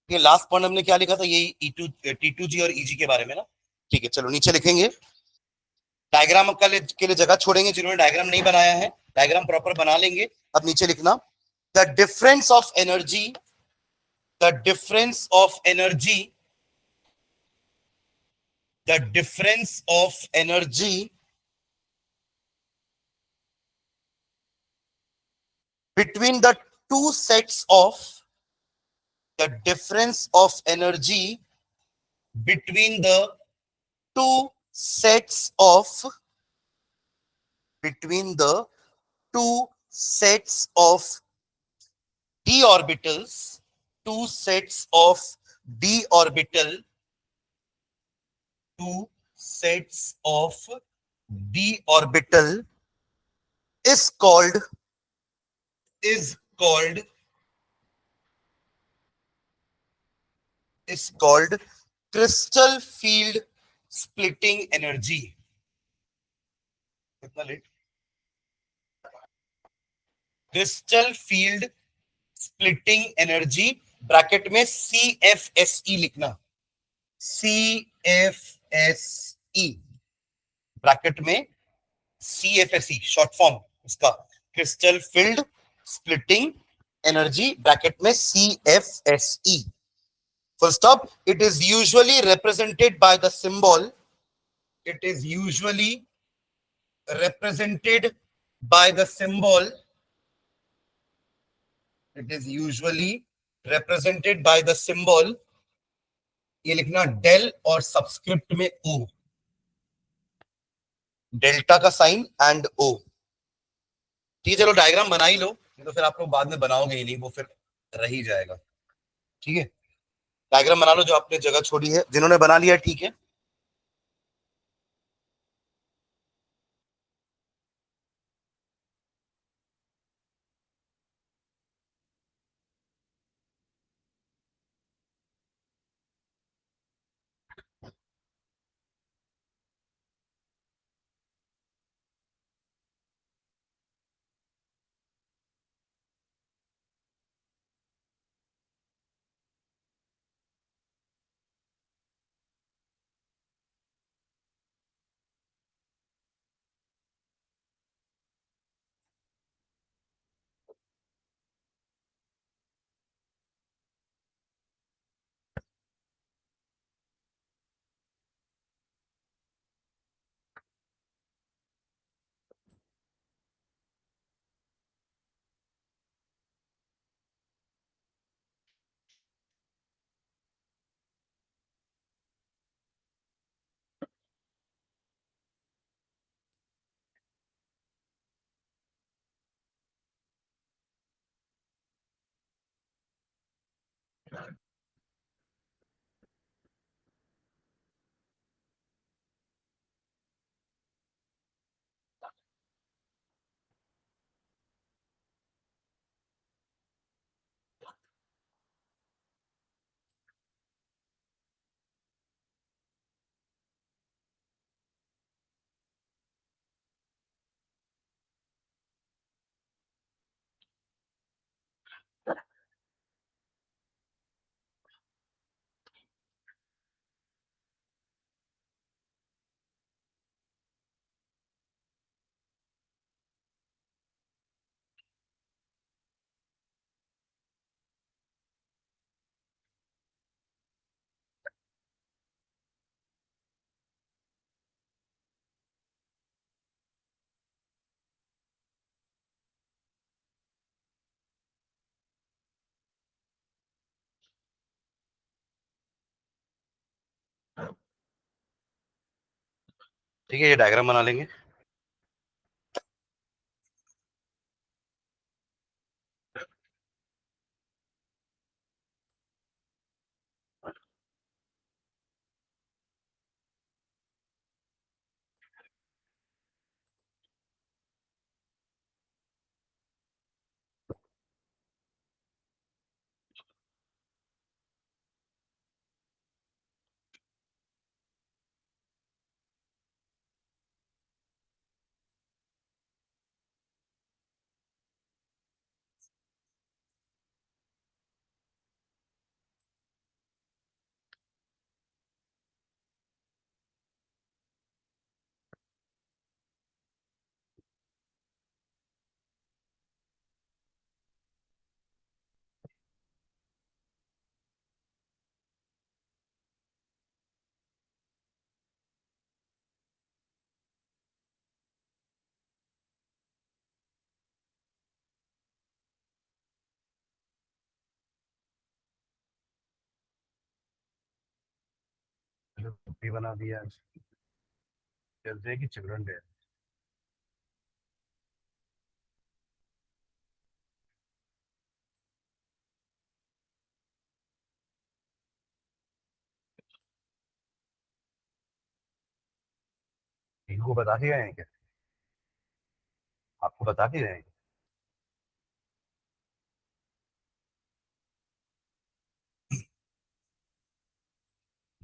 ये last point हमने क्या लिखा था, ये T2G और EG के बारे में ना। ठीक है, चलो नीचे लिखेंगे। डायग्राम के लिए जगह छोड़ेंगे, जिन्होंने डायग्राम नहीं बनाया है डायग्राम प्रॉपर बना लेंगे। अब नीचे लिखना, the difference of energy, the difference of energy, the difference of energy between the two sets of, the difference of energy between the two sets of, between the two sets of d orbitals, two sets of d orbital, two sets of d orbital is called, is called, is called crystal field splitting energy. कितना late, crystal field splitting energy, bracket में CFSE लिखना, CFSE, ब्रैकेट में CFSE short form उसका, crystal field splitting energy, bracket में CFSE, full stop. It is usually represented by the symbol, it is usually represented by the symbol, it is usually represented by the symbol, ये लिखना del और subscript में ओ, delta का sign and ओ. ठीक है, चलो diagram बना ही लो, नहीं तो फिर आप लोग बाद में बनाओगे ही नहीं, वो फिर रह ही जाएगा. ठीक है, डायग्राम बना लो जो आपने जगह छोड़ी है, जिन्होंने बना लिया ठीक है. ठीक है, ये डायग्राम बना लेंगे. भी बना दिया आज, थर्सडे की चिल्ड्रन डे। इनको बता के गए हैं क्या? आपको बता के गए हैं?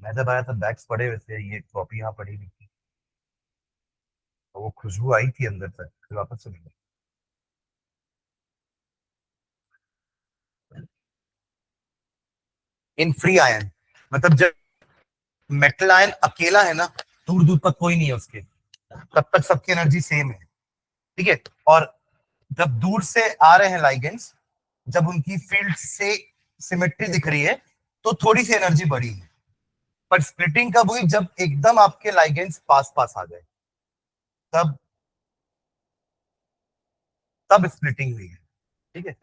मैं जब आया था बैग्स पड़े हुए थे, ये कॉपी यहाँ पड़ी हुई थी, और वो खुशबू आई थी अंदर तक, फिर वापस चली गई। इन फ्री आयन, मतलब जब मेटल आयन अकेला है ना, दूर दूर तक कोई नहीं है उसके, तब तक सबकी एनर्जी सेम है। ठीक है, और जब दूर से आ रहे हैं लाइगेंड्स, जब उनकी फील्ड से सिमेट्री दिख रही है, तो थोड़ी सी एनर्जी बढ़ी है। पर स्प्लिटिंग कब हुई? जब एकदम आपके लाइगेंड्स पास पास आ गए, तब तब स्प्लिटिंग हुई है। ठीक है,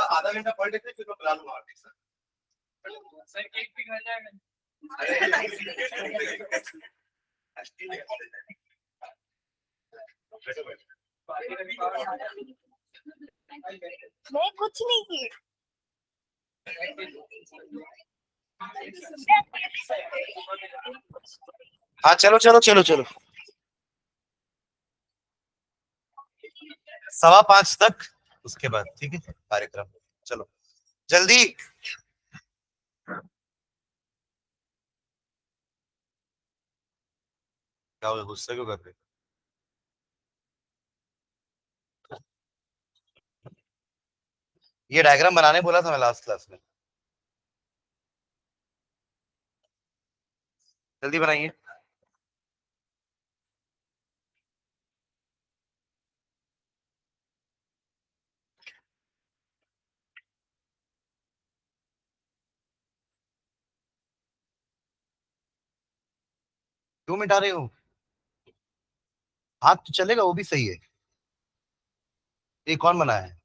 आधा घंटा पढ़ लेते फिर मैं बुला लूंगा सर, केक भी खा जाएगा। मैं कुछ नहीं की। हाँ चलो चलो चलो चलो, 5:15 तक, उसके बाद ठीक है कार्यक्रम। चलो जल्दी। क्या हुआ, गुस्सा क्यों कर रहे? ये डायग्राम बनाने बोला था मैं लास्ट क्लास में, जल्दी बनाइए। क्यों मिटा रहे हो? हाथ तो चलेगा, वो भी सही है। ये कौन बनाया है?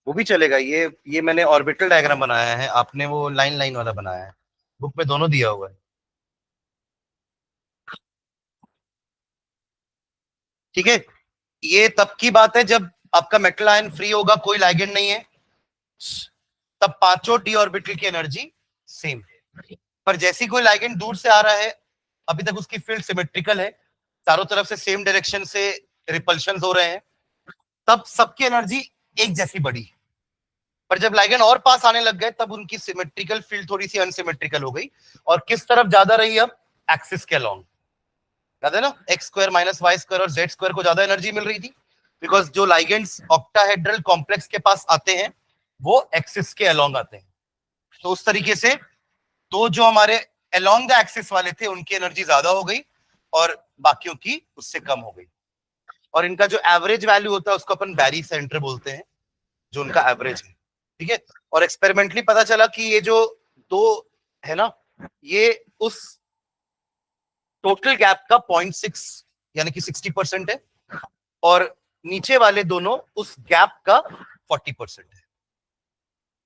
वो भी चलेगा। ये मैंने ऑर्बिटल डायग्राम बनाया है, आपने वो लाइन लाइन वाला बनाया है। बुक में दोनों दिया हुआ है। ठीक है, ये तब की बात है जब आपका मेटल आयन फ्री होगा, कोई लाइगेंड नहीं है, तब पांचों डी ऑर्बिटल की एनर्जी सेम है। पर जैसी कोई लाइगेंड दूर से आ रहा है, अभी तक उसकी फील्ड सिमेट्रिकल है, चारों तरफ से सेम डायरेक्शन से रिपल्शन हो रहे हैं, तब सबकी एनर्जी एक जैसी बढ़ी। पर जब लाइगेंड और पास आने लग गए, तब उनकी सिमेट्रिकल फील्ड थोड़ी सी अनसिमेट्रिकल हो गई, और किस तरफ ज्यादा रही? अब एक्सिस के अलोंग। याद है ना, X square minus Y square और जेड स्क्वायर को ज्यादा एनर्जी मिल रही थी, बिकॉज जो लाइगेंड्स ऑक्टाहेड्रल कॉम्प्लेक्स के पास आते हैं वो एक्सिस के अलोंग आते हैं। तो उस तरीके से तो जो हमारे अलोंग द एक्सिस वाले थे उनकी एनर्जी ज्यादा हो गई, और बाकियों की उससे कम हो गई। और इनका जो एवरेज वैल्यू होता है उसको अपन बैरी सेंटर बोलते हैं, जो उनका एवरेज है। ठीक है, और एक्सपेरिमेंटली पता चला कि ये जो दो है ना, ये उस टोटल गैप का 0.6 यानी कि 60% है, और नीचे वाले दोनों उस गैप का 40% है।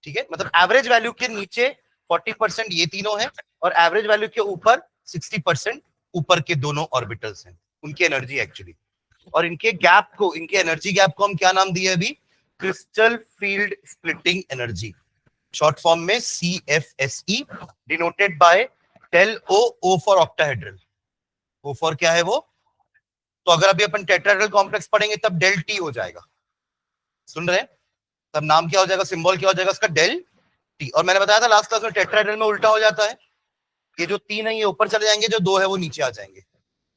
ठीक है, मतलब एवरेज वैल्यू के नीचे 40% ये तीनों हैं, और एवरेज वैल्यू के ऊपर 60% ऊपर के दोनों ऑर्बिटल्स हैं, उनकी एनर्जी एक्चुअली। और इनके गैप को, इनके एनर्जी गैप को हम क्या नाम दिए अभी? Crystal field splitting energy, short form में CFSE, denoted by del O for octahedral. O for क्या है वो? तो अगर अभी अपन टेट्राहेड्रल कॉम्प्लेक्स पढ़ेंगे तब डेल टी हो जाएगा, सुन रहे हैं? तब नाम क्या हो जाएगा, सिंबल क्या हो जाएगा उसका? Del T. और मैंने बताया था लास्ट क्लास में टेट्राहेड्रल में उल्टा हो जाता है, ये जो तीन है ये ऊपर चले जाएंगे, जो दो है वो नीचे आ जाएंगे।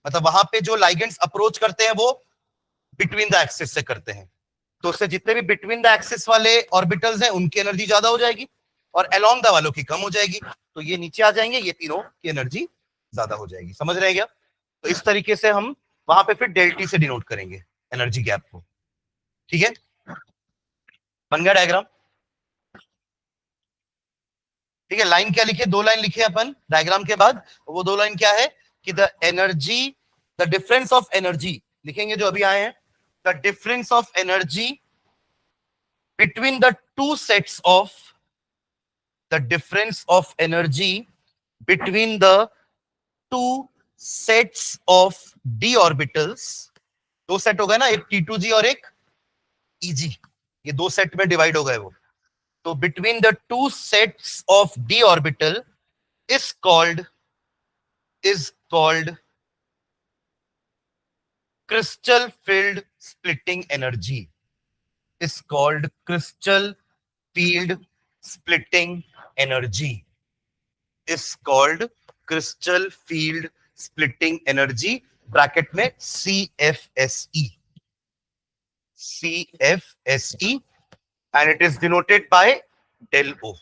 मतलब वहां पे जो लाइगेंड्स अप्रोच करते हैं वो बिटवीन द एक्सिस से करते हैं, तो उससे जितने भी बिटवीन द एक्सिस वाले ऑर्बिटल्स हैं उनकी एनर्जी ज्यादा हो जाएगी और अलोंग द वालों की कम हो जाएगी, तो ये नीचे आ जाएंगे, ये तीनों की एनर्जी ज्यादा हो जाएगी। समझ रहे हैं क्या? तो इस तरीके से हम वहां पे फिर डेल्टी से डिनोट करेंगे एनर्जी गैप को। ठीक है, बन गया डायग्राम? ठीक है, लाइन क्या लिखे? 2 लाइन लिखे अपन डायग्राम के बाद। वो 2 लाइन क्या है कि the energy, the difference of energy लिखेंगे जो अभी आए हैं, the difference of energy between the two sets of, the difference of energy between the two sets of D orbitals. 2 set हो गए ना, एक T2G और एक EG, ये 2 सेट में डिवाइड हो गए वो। तो between the two sets of D orbital is called crystal field splitting energy, is called crystal field splitting energy, is called crystal field splitting energy, bracket में CFSE, CFSE, and it is denoted by del O,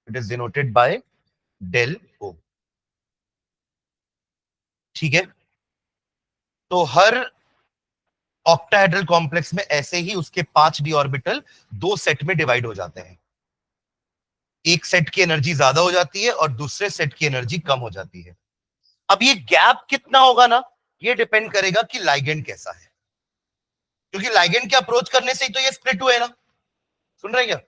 it is denoted by del O। ठीक है, तो हर octahedral complex में ऐसे ही उसके 5 D orbital 2 set में divide हो जाते हैं, एक सेट की एनर्जी ज्यादा हो जाती है और दूसरे सेट की एनर्जी कम हो जाती है। अब ये गैप कितना होगा ना, ये डिपेंड करेगा कि लाइगेंड कैसा है, क्योंकि लाइगेंड के अप्रोच करने से ही तो ये स्प्लिट हुए ना। सुन रहे क्या?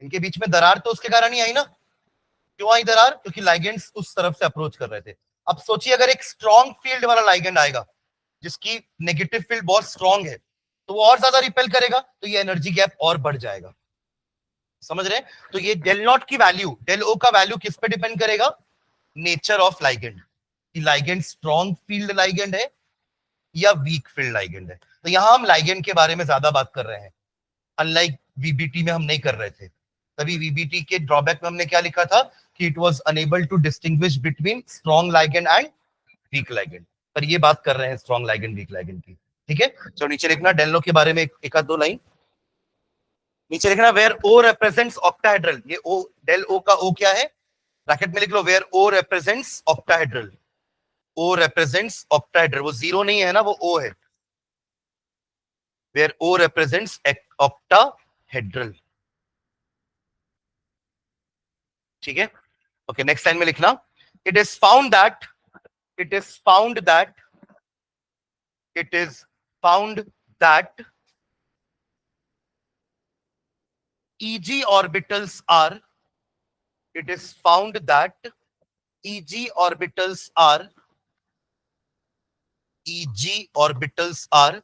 इनके बीच में दरार तो उसके कारण ही आई ना। क्यों आई दरार? क्योंकि लाइगेंड्स उस तरफ से अप्रोच कर रहे थे। अब सोचिए अगर एक स्ट्रॉन्ग फील्ड वाला लाइगेंड आएगा जिसकी नेगेटिव फील्ड बहुत स्ट्रॉन्ग है, तो वो और ज्यादा रिपेल करेगा, तो ये एनर्जी गैप और बढ़ जाएगा। समझ रहे हैं? तो ये डेल नॉट की वैल्यू, डेल ओ का वैल्यू किस पे डिपेंड करेगा? नेचर ऑफ लाइगेंड, कि लाइगेंड स्ट्रॉन्ग फील्ड लाइगेंड है या वीक फील्ड लाइगेंड है। तो यहां हम लाइगेंड के बारे में ज्यादा बात कर रहे हैं, अनलाइक वीबीटी में हम नहीं कर रहे थे। तभी वीबीटी के ड्रॉबैक में हमने क्या लिखा था कि it was unable to distinguish between strong ligand and weak ligand, पर ये बात कर रहे हैं स्ट्रॉन्ग लाइगेंड वीक लाइगेंड की। ठीक है, तो नीचे लिखना डेल ओ के बारे में एक आध 2 लाइन नीचे लिखना, वेयर ओ रिप्रेजेंट्स ऑक्टाहेड्रल। ये ओ, डेल ओ का ओ क्या है? ब्रैकेट में लिख लो, where O represents octahedral, O represents octahedral, वो जीरो नहीं है ना, वो ओ है। Where O represents octahedral. ठीक है, ओके, नेक्स्ट लाइन में लिखना, it is found that, it is found that, it is found that EG orbitals are, it is found that EG orbitals are, EG orbitals are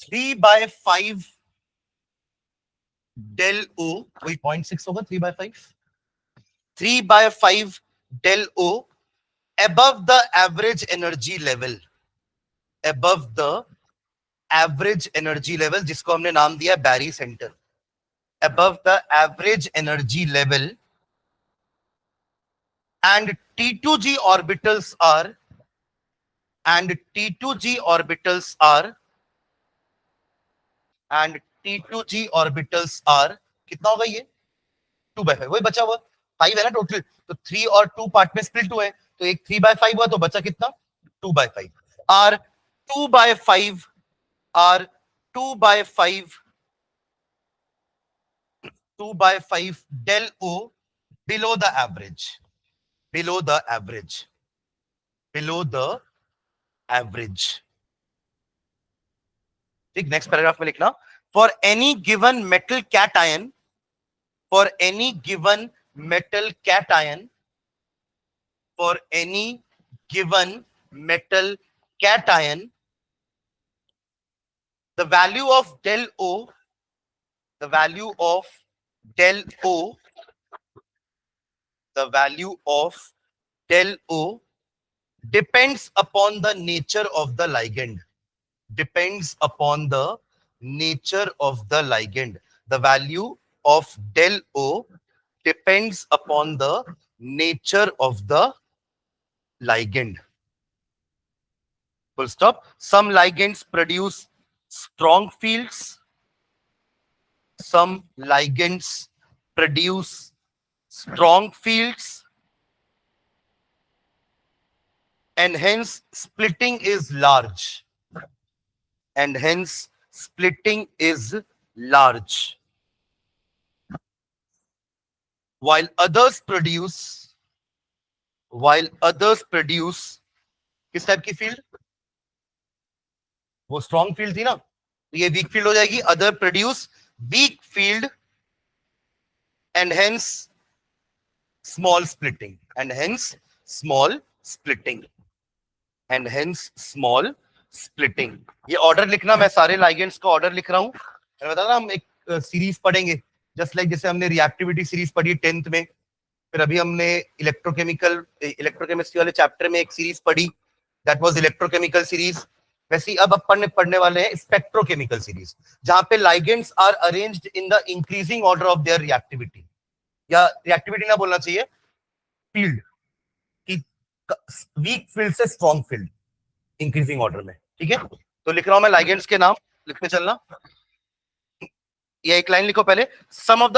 3/5 del O, वही 0.6 होगा, 3/5, 3/5 del O above the average energy level, above the average energy level, जिसको हमने नाम दिया बैरी centre, above the average energy level, and T2G orbitals are, and T2G orbitals are, and T2G orbitals are, कितना होगा ये? 2/5, वही बचा हुआ 5 है ना टोटल, तो 3 और 2 पार्ट में स्प्लिट हुए, तो एक 3/5 हुआ, तो बचा कितना? 2/5, are 2/5, are 2/5, 2/5 del O below the average, below the average, below the average। ठीक, नेक्स्ट पैराग्राफ में लिखना, for any given metal cation, for any given metal cation, for any given metal cation, the value of del O, the value of del O, the value of del O depends upon the nature of the ligand, depends upon the nature of the ligand, the value of del O depends upon the nature of the ligand. Full stop. Some ligands produce strong fields. Some ligands produce strong fields, and hence splitting is large. And hence splitting is large. While others produce किस type की field? वो strong field थी ना, तो ये weak field हो जाएगी. Other produce weak field and hence small splitting, and hence small splitting, and hence small splitting. ये ऑर्डर लिखना, मैं सारे लाइगेंड्स का ऑर्डर लिख रहा हूं. मैंने बताया ना हम एक सीरीज पढ़ेंगे, जस्ट लाइक जैसे हमने रिएक्टिविटी सीरीज पढ़ी 10th में, फिर अभी हमने इलेक्ट्रोकेमिस्ट्री वाले चैप्टर में एक सीरीज पढ़ी, दैट वाज इलेक्ट्रोकेमिकल सीरीज. वैसे ही अब अपन पढ़ने वाले हैं स्पेक्ट्रोकेमिकल सीरीज, जहां पे ligands are arranged in the increasing order of their reactivity, या रिएक्टिविटी ना बोलना चाहिए, फील्ड की, वीक फील्ड से स्ट्रॉन्ग फील्ड, इंक्रीजिंग ऑर्डर में. ठीक है, तो लिख रहा हूं मैं लाइगेंड्स के नाम, लिखते चलना. ये एक लाइन लिखो पहले. Some of the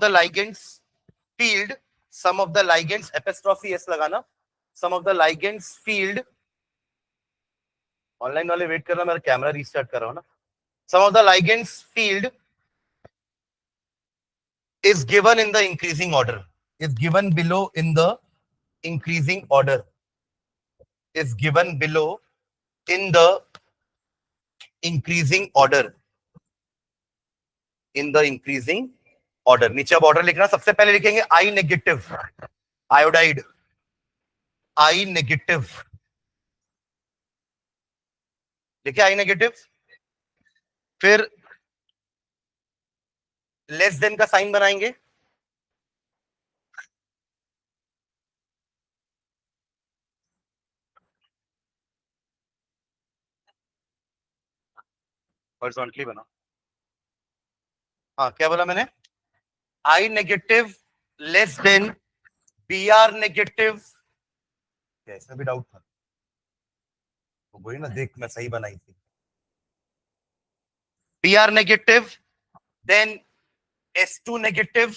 ligands field, some of the ligands apostrophe s लगाना, some of the ligands field, online वाले वेट करना, मेरा कैमरा रीस्टार्ट कर रहा हूं ना. some of the ligands field is given in the increasing order, is given below in the increasing order, is given below in the increasing order, in the increasing order. नीचे अब order लिखना. सबसे पहले लिखेंगे I negative, iodide, I negative, लिखे I negative. फिर less than का sign बनाएंगे, हॉरिजॉन्टली बना. हाँ, क्या बोला मैंने? I negative less than Br negative. इसमें भी डाउट था, तो वही ना, देख मैं सही बनाई थी. Br negative, then S2 negative.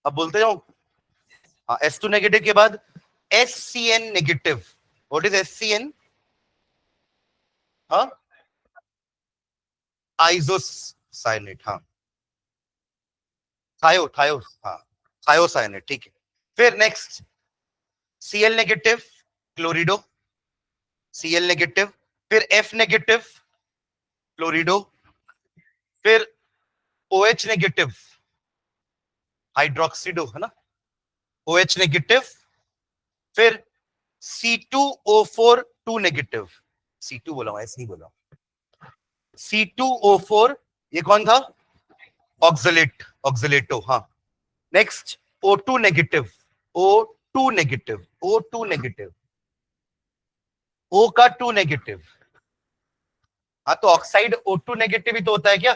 अब बोलते जाओ. हाँ, S2 नेगेटिव के बाद SCN negative. What is SCN? हाँ, आइसोसाइनेट. हाँ, थायो, हाँ, थायोसाइनेट. ठीक है. फिर next Cl negative, chlorido, Cl negative. फिर F नेगेटिव, क्लोरिडो. फिर OH नेगेटिव, हाइड्रोक्सिडो, है ना, OH नेगेटिव. फिर C2O4 2 नेगेटिव, C2 बोला हूं, ऐसे नहीं बोला. C2O4 ये कौन था? ऑक्सलेटो. हाँ. Next O2 negative, O2 negative, O2 negative, O का 2 नेगेटिव. हाँ, तो ऑक्साइड O2 नेगेटिव ही तो होता है क्या,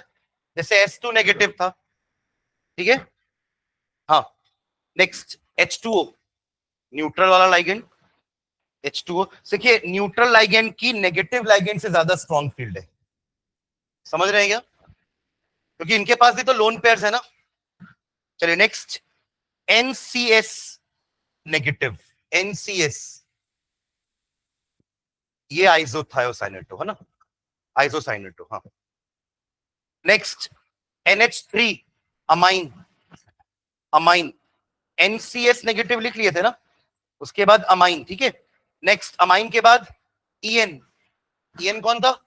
जैसे S2 नेगेटिव था. ठीक है. हाँ. नेक्स्ट H2O, न्यूट्रल वाला लाइगेंड. H2O देखिए, न्यूट्रल लाइगेंड की नेगेटिव लाइगेंड से ज्यादा स्ट्रॉन्ग फील्ड है. समझ रहे हैं क्या? क्योंकि इनके पास भी तो लोन पेयर्स है ना. चलिए नेक्स्ट NCS नेगेटिव, NCS ये आइसोथायोसाइनेटो है ना, आइसोसाइनेटो. हाँ. Next NH3 amine, NCS negative लिख लिए थे ना, उसके बाद अमाइन. ठीक है. नेक्स्ट अमाइन के बाद EN कौन था?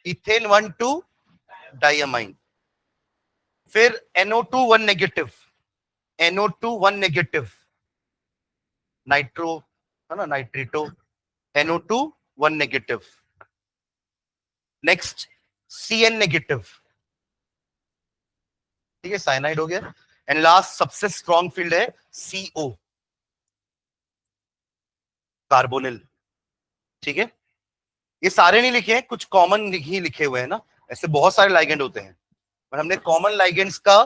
Ethane 1,2 diamine. फिर NO2 1 negative, NO2 1 negative, nitro है ना, नाइट्रेटो, NO2 1 negative. Next CN negative. ठीक है, साइनाइड हो गया. एंड लास्ट सबसे स्ट्रॉन्ग फील्ड है CO, कार्बोनिल. ठीक है. ये सारे नहीं लिखे हैं, कुछ कॉमन ही लिखे हुए हैं ना. ऐसे बहुत सारे लाइगेंड होते हैं, पर हमने कॉमन लाइगेंड्स का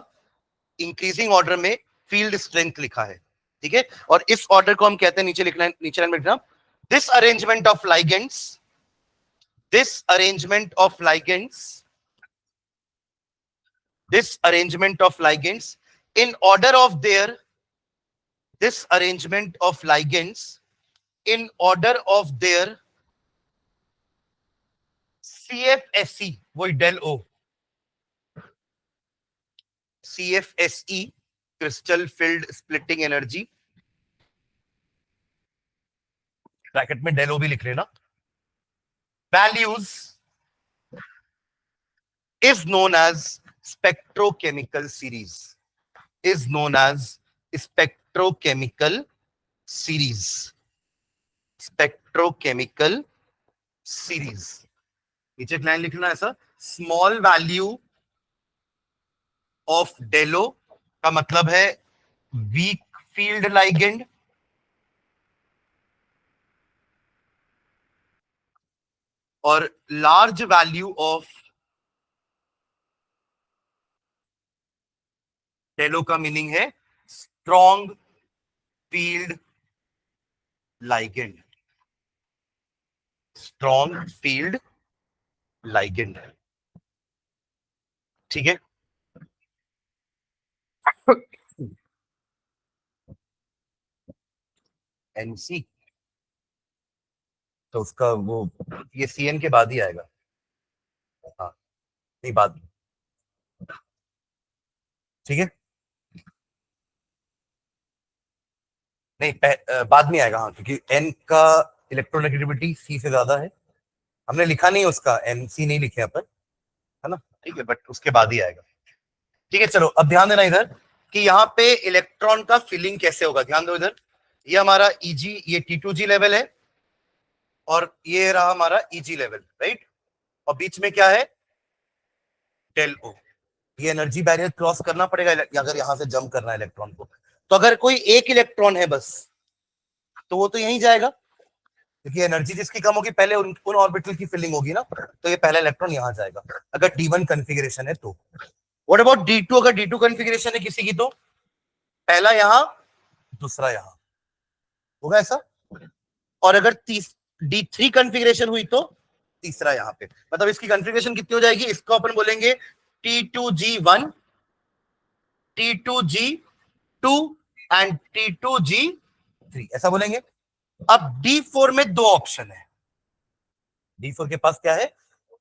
इंक्रीजिंग ऑर्डर में फील्ड स्ट्रेंथ लिखा है, ठीक है। और इस ऑर्डर को हम कहते हैं, नीचे लिखना है, नीचे लाइन में लिखना, this arrangement of ligands, this arrangement of ligands, this arrangement of ligands in order of their, this arrangement of ligands in order of their CFSE, वही del O, CFSE crystal field splitting energy, bracket में del O भी लिख लेना, values is known as spectrochemical series, is known as spectrochemical series, spectrochemical series। नीचे एक line लिखना ऐसा, small value of डेलो का मतलब है वीक फील्ड लाइगेंड, और लार्ज वैल्यू ऑफ डेलो का मीनिंग है strong field ligand, strong field ligand, ठीक है। एनसी तो उसका वो, ये सीएन के बाद ही आएगा, हाँ नहीं बाद में, ठीक है, नहीं बाद में आएगा, हाँ, क्योंकि एन का इलेक्ट्रोनेगेटिविटी सी से ज्यादा है, हमने लिखा नहीं उसका, एनसी नहीं लिखे अपन, है ना, ठीक है, बट उसके बाद ही आएगा, ठीक है। चलो अब ध्यान देना इधर कि यहाँ पे इलेक्ट्रॉन का फिलिंग कैसे होगा, ध्यान दो इधर, ये हमारा ईजी, ये T2G लेवल है, और ये रहा हमारा ईजी लेवल, राइट, और बीच में क्या है, डेल ओ। ये एनर्जी बैरियर क्रॉस करना पड़ेगा अगर यहां से जंप करना है इलेक्ट्रॉन को, तो अगर कोई एक इलेक्ट्रॉन है बस, तो वो तो यहीं जाएगा, क्योंकि एनर्जी जिसकी कम होगी पहले उन ऑर्बिटल की फिलिंग होगी ना, तो ये पहला इलेक्ट्रॉन यहां जाएगा अगर D1 कॉन्फ़िगरेशन है तो। व्हाट अबाउट D2, अगर D2 कॉन्फ़िगरेशन है किसी की, तो पहला यहां, दूसरा यहां, होगा ऐसा, और अगर D3 कॉन्फ़िगरेशन हुई तो तीसरा यहां पे, मतलब इसकी कॉन्फ़िगरेशन कितनी हो जाएगी, इसको अपन बोलेंगे T2G1, T2G2 एंड T2G3, ऐसा बोलेंगे। अब D4 में दो ऑप्शन है, D4 के पास क्या है,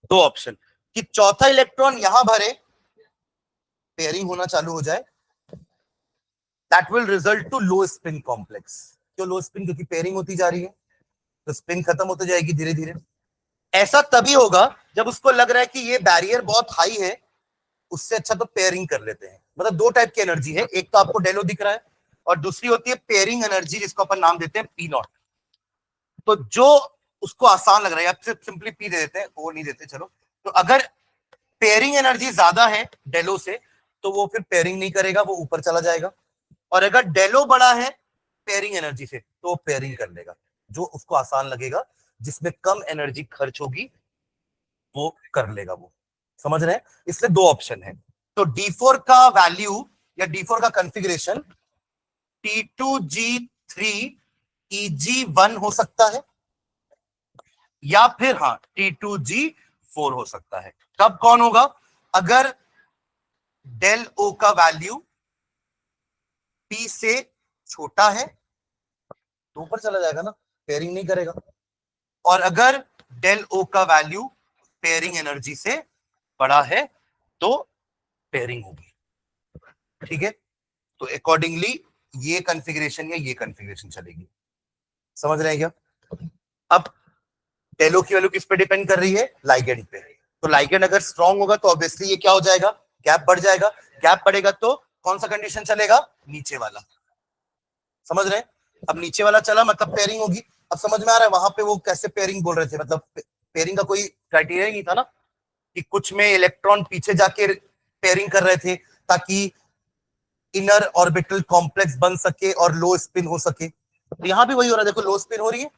दो ऑप्शन, कि चौथा इलेक्ट्रॉन यहां भरे, पेयरिंग होना चालू हो जाए, that will result to low spin complex. क्यों लो स्पिन, क्योंकि पेयरिंग होती जा रही है, तो स्पिन खत्म होती जाएगी धीरे धीरे। ऐसा तभी होगा जब उसको लग रहा है कि ये बैरियर बहुत हाई है, उससे अच्छा तो पेयरिंग कर लेते हैं। मतलब दो टाइप की एनर्जी है, एक तो आपको डेलो दिख रहा है, और दूसरी होती है पेयरिंग एनर्जी, जिसको अपन नाम देते हैं पी नॉट। तो जो उसको आसान लग रहा है, आप सिंपली पी दे देते हैं, वो नहीं देते, चलो। तो अगर पेयरिंग एनर्जी ज्यादा है डेलो से, तो वो फिर पेयरिंग नहीं करेगा, वो ऊपर चला जाएगा, और अगर डेलो बड़ा है पेयरिंग एनर्जी से, तो वो पेयरिंग कर लेगा, जो उसको आसान लगेगा, जिसमें कम एनर्जी खर्च होगी वो कर लेगा, वो समझ रहे हैं। इसलिए दो ऑप्शन है, तो D4 का वैल्यू या D4 का कॉन्फ़िगरेशन T2G3 EG1 हो सकता है, या फिर हाँ T2G4 हो सकता है। कब कौन होगा, अगर डेल ओ का वैल्यू P से छोटा है तो ऊपर चला जाएगा ना, पेयरिंग नहीं करेगा, और अगर डेल ओ का वैल्यू पेयरिंग एनर्जी से बड़ा है तो पेयरिंग होगी, ठीक है। तो अकॉर्डिंगली ये कॉन्फ़िगरेशन या ये कॉन्फ़िगरेशन चलेगी, समझ रहे हैं क्या। अब डेलो की वैल्यू किस पे डिपेंड कर रही है, लाइगेंड पे। तो लाइगेंड अगर स्ट्रांग होगा तो ऑब्वियसली ये क्या हो जाएगा, गैप बढ़ जाएगा, गैप बढ़ेगा तो कौन सा कंडीशन चलेगा, नीचे वाला, समझ रहे हैं। अब नीचे वाला चला मतलब पेयरिंग होगी। अब समझ में आ रहा है वहां पे वो कैसे पेयरिंग बोल रहे थे, मतलब पेयरिंग का कोई क्राइटेरिया ही नहीं था ना, कि कुछ में इलेक्ट्रॉन पीछे जाके पेयरिंग कर रहे थे ताकि इनर ऑर्बिटल कॉम्प्लेक्स बन सके और लो स्पिन हो सके। तो यहां भी वही हो रहा है, देखो लो स्पिन हो रही है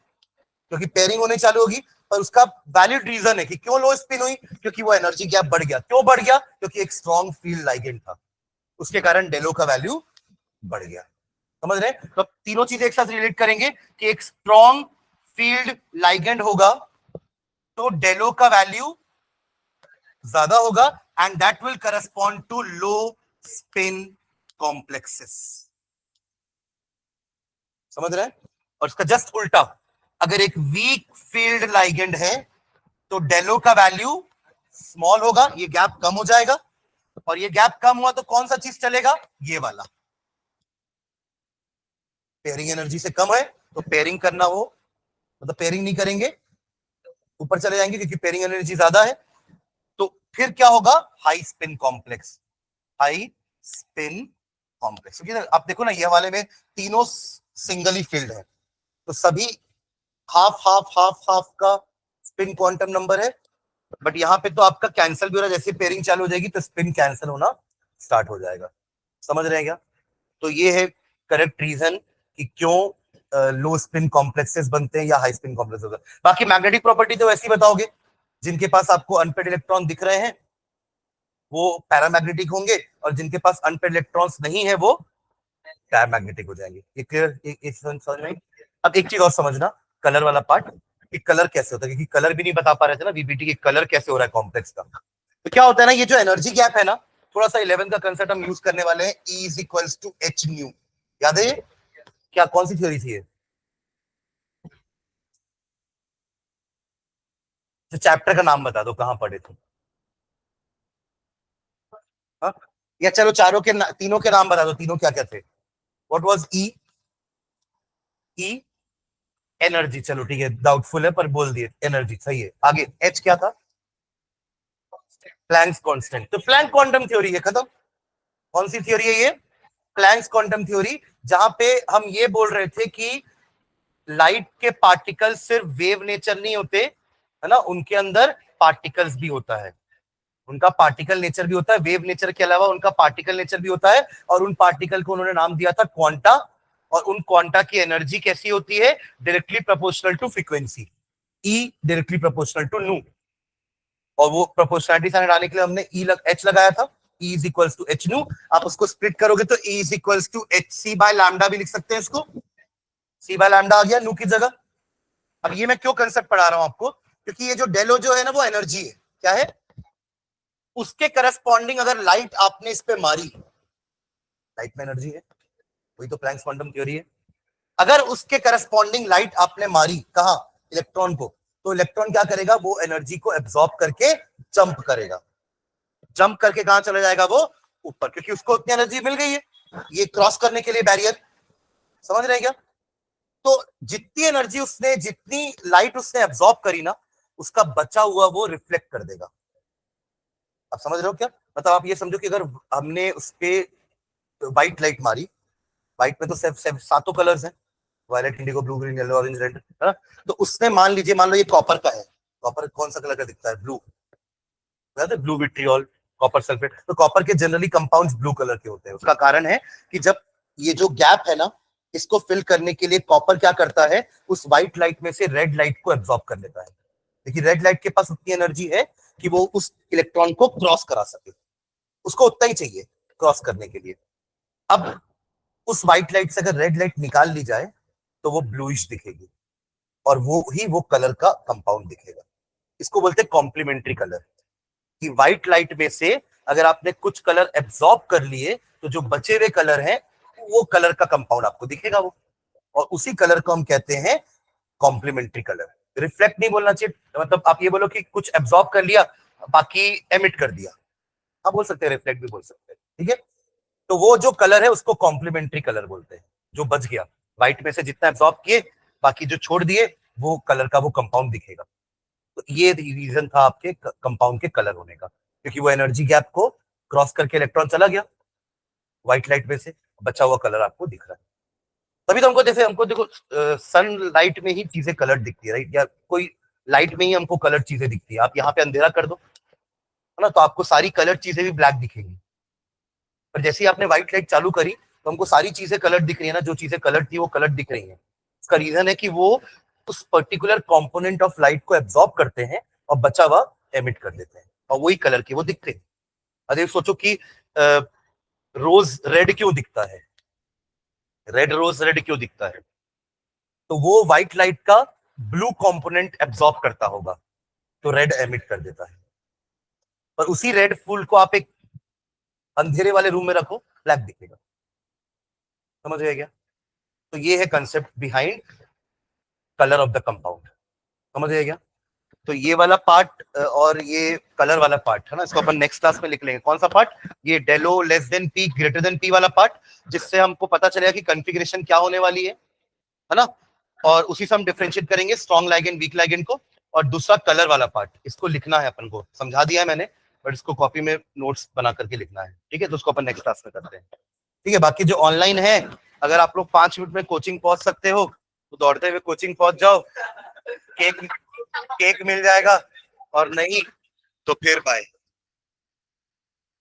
क्योंकि पेयरिंग होने चालू होगी, पर उसका वैलिड रीजन है कि क्यों लो स्पिन हुई, क्योंकि वो एनर्जी गैप बढ़ गया। क्यों बढ़ गया? क्योंकि एक स्ट्रॉन्ग फील्ड लाइगेंड था, उसके कारण डेलो का वैल्यू बढ़ गया। समझ रहे हैं? तो तीनों चीजें एक साथ रिलेट करेंगे कि एक स्ट्रॉन्ग फील्ड लाइगेंड होगा तो डेलो का वैल्यू ज्यादा होगा, and that will correspond to low spin complexes. समझ रहे हैं? और इसका जस्ट उल्टा, अगर एक वीक फील्ड लाइगेंड है तो डेलो का वैल्यू स्मॉल होगा, ये गैप कम हो जाएगा, और ये गैप कम हुआ तो कौन सा चीज चलेगा? ये वाला। पेयरिंग एनर्जी से कम है तो पेयरिंग करना, वो मतलब पेयरिंग नहीं करेंगे, ऊपर चले जाएंगे क्योंकि पेयरिंग एनर्जी ज्यादा है। तो फिर क्या होगा? High spin complex, high spin complex. क्योंकि आप देखो ना, ये वाले में तीनों सिंगल ही फील्ड है, तो सभी हाफ हाफ हाफ हाफ का स्पिन क्वांटम नंबर है। बट यहाँ पे तो आपका कैंसिल भी हो रहा है, जैसे पेयरिंग चालू हो जाएगी तो स्पिन कैंसिल होना स्टार्ट हो जाएगा। समझ रहे हैं क्या? तो ये है करेक्ट रीजन कि क्यों लो स्पिन कॉम्प्लेक्सेस बनते हैं या हाई स्पिन कॉम्प्लेक्स होता है। बाकी मैग्नेटिक प्रॉपर्टी तो वैसे ही बताओगे, जिनके पास आपको अनपेड इलेक्ट्रॉन दिख रहे हैं वो पैरामैग्नेटिक होंगे, और जिनके पास अनपेड इलेक्ट्रॉन्स नहीं है वो पैरामैग्नेटिक हो जाएंगे। ये क्लियर? समझ में? अब एक चीज और समझना, कलर वाला पार्ट, कि कलर कैसे होता है, क्योंकि कलर भी नहीं बता पा रहे थे ना वीबीटी के कलर कैसे हो रहा है कॉम्प्लेक्स का। तो क्या होता है ना, ये जो एनर्जी गैप है ना, थोड़ा सा 11 का कंसेप्ट हम यूज करने वाले हैं, E is equals to H nu. याद है? क्या कौन सी थ्योरी थी ये? तो चैप्टर का नाम बता दो, कहां पढ़े थे? हाँ? या चलो चारों के तीनों के नाम बता दो, तीनों क्या क्या थे? What was E? E energy, चलो ठीक है, डाउटफुल है पर बोल दिए, एनर्जी सही है। आगे एच क्या था? Planck's constant. तो प्लैंक क्वांटम थ्योरी है, खत्म। कौन सी थ्योरी है ये? प्लैंक्स क्वांटम थ्योरी, जहां पे हम ये बोल रहे थे कि लाइट के पार्टिकल्स सिर्फ वेव नेचर नहीं होते, है ना, उनके अंदर पार्टिकल्स भी होता है, उनका पार्टिकल नेचर भी होता है, वेव नेचर के अलावा उनका पार्टिकल नेचर भी होता है, और उन पार्टिकल को उन्होंने नाम दिया था क्वांटा, और उन क्वांटा की एनर्जी कैसी होती है? Directly proportional to frequency, E directly proportional to nu. और वो प्रोपोर्शनलिटी से हटाने के लिए हमने एच लगाया था, E is equals to H nu. आप उसको स्प्लिट करोगे तो E is equals to H C by lambda भी लिख सकते हैं इसको, सी बाय लैम्डा आ गया न्यू की जगह। अब ये मैं क्यों कंसेप्ट पढ़ा रहा हूं आपको? क्योंकि ये जो डेलो जो है ना, वो एनर्जी है, क्या है? उसके करस्पॉन्डिंग अगर लाइट आपने इस पे मारी, लाइट में एनर्जी है, वही तो प्लैंक्स क्वांटम थ्योरी है। अगर उसके करस्पॉन्डिंग लाइट आपने मारी, कहा? इलेक्ट्रॉन को, तो इलेक्ट्रॉन क्या करेगा? वो एनर्जी को एब्सॉर्ब करके जंप करेगा, जंप करके कहां चला जाएगा? वो ऊपर, क्योंकि उसको उतनी एनर्जी मिल गई है ये क्रॉस करने के लिए बैरियर। समझ रहे हैं क्या? तो जितनी एनर्जी उसने, जितनी लाइट उसने एब्सॉर्ब करी ना, उसका बचा हुआ वो रिफ्लेक्ट कर देगा। आप समझ रहे हो क्या? मतलब आप ये समझो कि अगर हमने उस पे व्हाइट लाइट मारी, व्हाइट में तो सिर्फ सातों कलर्स हैं, violet, indigo, blue, green, yellow, orange, red, है ना? तो उसने मान लीजिए, मान लो ये कॉपर का है, कॉपर कौन सा कलर का दिखता है? Blue, blue vitriol, copper sulphate. तो कॉपर के जनरली कंपाउंड्स ब्लू कलर के होते हैं। उसका कारण है कि जब ये जो गैप है ना, इसको फिल करने के लिए कॉपर क्या करता है? उस व्हाइट लाइट में से रेड लाइट को एब्सॉर्ब कर लेता है। लेकिन रेड लाइट के पास उतनी एनर्जी है कि वो उस इलेक्ट्रॉन को क्रॉस करा सके, उसको उतना ही चाहिए क्रॉस करने के लिए। अब उस व्हाइट लाइट से अगर रेड लाइट निकाल ली जाए तो वो ब्लूइश दिखेगी, और वो कलर का कंपाउंड दिखेगा। इसको बोलते हैं कॉम्प्लीमेंट्री कलर, कि व्हाइट लाइट में से अगर आपने कुछ कलर एब्सॉर्ब कर लिए तो जो बचे हुए कलर हैं वो कलर का कंपाउंड आपको दिखेगा वो, और उसी कलर को हम कहते हैं कॉम्प्लीमेंट्री कलर। रिफ्लेक्ट नहीं बोलना चाहिए, मतलब आप ये बोलो कि कुछ एब्सॉर्ब कर लिया बाकी एमिट कर दिया, आप बोल सकते हैं, रिफ्लेक्ट भी बोल सकते हैं, ठीक है। तो वो जो कलर है उसको कॉम्प्लीमेंट्री कलर बोलते हैं, जो बच गया व्हाइट में से, जितना एब्सॉर्ब किए बाकी जो छोड़ दिए, वो कलर का वो कंपाउंड दिखेगा। तो ये रीजन था आपके कंपाउंड के कलर होने का, क्योंकि वो एनर्जी गैप को क्रॉस करके इलेक्ट्रॉन चला गया व्हाइट लाइट में से, बचा हुआ कलर आपको दिख रहा है। तभी तो हमको, जैसे हमको देखो सन लाइट में ही चीजें कलर दिखती है, राइट? या कोई लाइट में ही हमको कलर चीजें दिखती है। आप यहाँ पे अंधेरा कर दो, है ना, तो आपको सारी कलर चीजें भी ब्लैक दिखेंगी। पर जैसे ही आपने व्हाइट लाइट चालू करी तो हमको सारी चीजें कलर दिख रही है ना, जो चीजें कलर थी वो कलर दिख रही है। इसका रीजन है कि वो उस पर्टिकुलर कंपोनेंट ऑफ लाइट को एब्जॉर्ब करते हैं और बचा हुआ एमिट कर देते हैं, और वही कलर के वो दिखते हैं। अरे सोचो कि रोज रेड क्यों दिखता है, रेड रोज रेड क्यों दिखता है, तो वो व्हाइट लाइट का ब्लू कंपोनेंट एब्जॉर्ब करता होगा, तो रेड एमिट कर देता है। पर उसी रेड फूल को आप एक अंधेरे वाले रूम में रखो, ब्लैक दिखेगा। समझ गए क्या? तो ये है concept behind colour of the compound. समझ गए क्या? तो ये वाला पार्ट और ये कलर वाला पार्ट है ना, इसको अपन नेक्स्ट क्लास में लिख लेंगे। कौन सा पार्ट? ये डेलो less than P greater than P वाला पार्ट, जिससे हमको पता चलेगा कि कॉन्फ़िगरेशन क्या होने वाली है ना। और उसी से हम डिफरेंशिएट करेंगे स्ट्रॉन्ग लिगेंड वीक लिगेंड को। और दूसरा कलर वाला पार्ट, इसको लिखना है अपन को, समझा दिया है मैंने, बट इसको कॉपी में नोट्स बना करके लिखना है, ठीक है। तो उसको अपन नेक्स्ट क्लास में करते हैं, ठीक है। बाकी जो ऑनलाइन है, अगर आप लोग 5 मिनट में कोचिंग पहुंच सकते हो तो दौड़ते हुए कोचिंग पहुंच जाओ, केक केक मिल जाएगा, और नहीं तो फिर बाय।